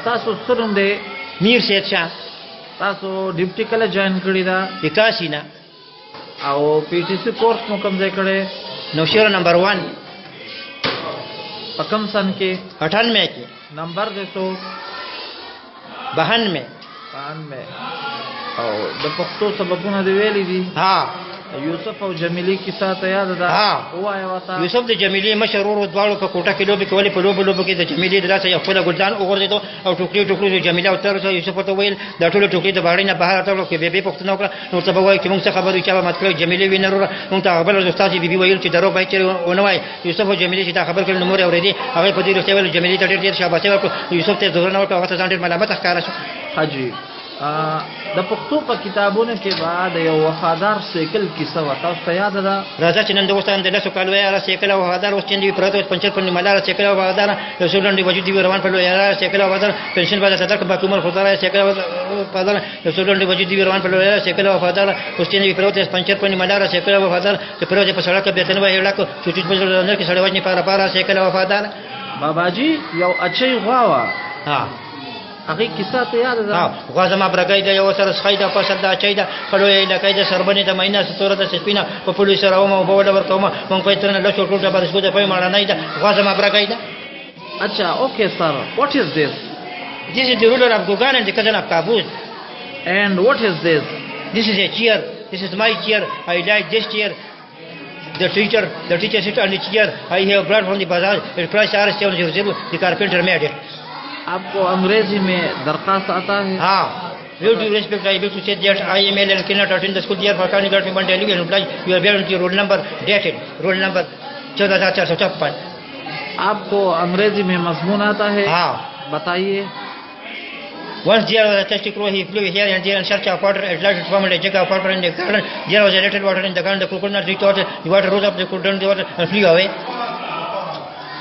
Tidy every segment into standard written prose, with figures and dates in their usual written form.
تاسو سره دې میر سید شاه تاسو ډیپټي کله جوائن کړی دا 81 نه او پی ټی سی کورس مو کوم ځای کړی نوشیرو نمبر 1 په کوم سن کې 98 کې نمبر دې سو 92 او د پښتو سبقونه دی ویلي دي ها یوسف او جمیلی کیسه ته یاد ده وایا وتا یوسف د جمیلی مشرور دواړو په کوټه کې لوبي کولې په لوبو کې د جمیلی د لاسه یو خپل ګلدان وګرځیدو او ټوکړي د جمیله او تر یوسف ته ویل دا ټول ټوکړي د باړې نه بهر اتلو کې به پښتنو کړ نو ته وایي چې موږ څه خبرو چې ما مطلب جمیلی وینرو موږ ته خبر د استاد بي ویل چې درو پای چې ونه وای یوسف او جمیلی چې دا خبر کړي نو مور اورېدي هغه په دې رښتیا ویل جمیلی ته ډېر شاباسي ورکړ یوسف ته زور نه ورکړ هغه ته ځان ډېر ملامت ښکارا شو حاجی د پښتو په کتابونو کې بعد یو وفادار سیکل کیسه وتا تاسو یاد ده راځه چې نن د وستان د لاسو کالو یا سیکل او وفادار اوس چې دی پروت پنځه په ملاره سیکل او وفادار رسولان دی وجود دی روان په لویا سیکل او وفادار پنشن باندې صدر په کومر خدای سیکل او وفادار رسولان دی وجود دی روان په لویا سیکل او وفادار اوس چې دی پروت پنځه په ملاره سیکل او وفادار چې پروت په سړک به تنه وای لکه چې چې په نظر کې سړی وځنی پاره سیکل او وفادار بابا جی یو اچي غواوا ها هغه کیسه ته یاد ده غوازه ما برګای د یو سره سخیدا په صدا چي دا خلو یې لکه د سربنې د مینه ستوره د سپینا په پولیس سره او مو بوله ورکوم مونږ په ترنه له ټوټه باندې شو د پای مړه نه ده غوازه ما برګای ده اچھا اوکے سر what is this this is the ruler of Gogan and the cousin of Kabul and what is this is a chair this is my chair I like this chair the teacher sit on the chair I have brought from the bazaar it price $7 the carpenter made it आपको अंग्रेजी में दरखास्त आता है हाँ with due respect I wish to say that I am and cannot attend the school year for Kani got me one daily and reply you are bearing your roll number dated roll number 14456 आपको अंग्रेजी में मजमून आता है हाँ बताइए once there was a thirsty crow he flew here and there in search of water at last it found a jug of water in the garden there was a little water in the garden the could not reach water the water rose up they could drink the water and flew away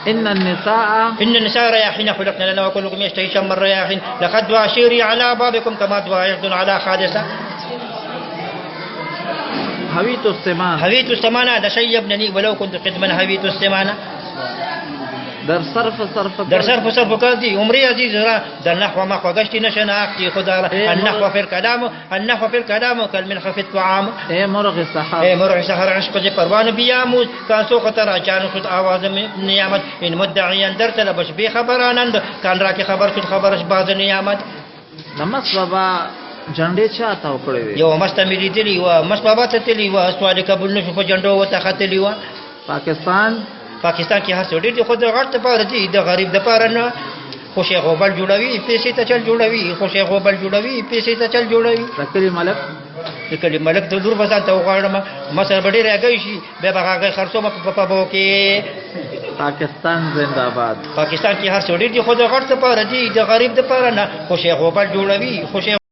إن النساء رياحين خلقنا لنا وكلكم يشتهي شم الرياحين لقد دعا شيري على بابكم كما دعا يحضن على حادثة هويت السمانة تشيبنني ولو كنت قدما هويت السمانة در صرف کار دی عمري عزیز را در نحو ما خوگشتی نشناختی خدا النحو في الكلام كالملح في الطعام اے مرغ سحر عشق ز پروان بیاموز کان سو خطر اچانک شد آواز نیامت این مدعیان در طلبش بی خبرانند کان را کی خبر شد خبرش باز نیامت نمس بابا جنډې چا تا وکړې یو مست ملي دی و مست بابا ته تلی و سوال قبول نشو په جنډو وته خطلی و پاکستان کې هر څه ډېر خو د غړت پاره دي د غریب د پاره نه خوشي غوبل جوړوي پیسې ته چل جوړوي خوشي غوبل جوړوي پیسې ته چل جوړوي کلی ملک د دور بسان ته وغواړم مسر بډې راګی شي به هغه خرڅو په بو کې پاکستان زنده باد پاکستان کې هر څه ډېر خو د غړت پاره دي د غریب د پاره نه خوشي غوبل جوړوي خوشي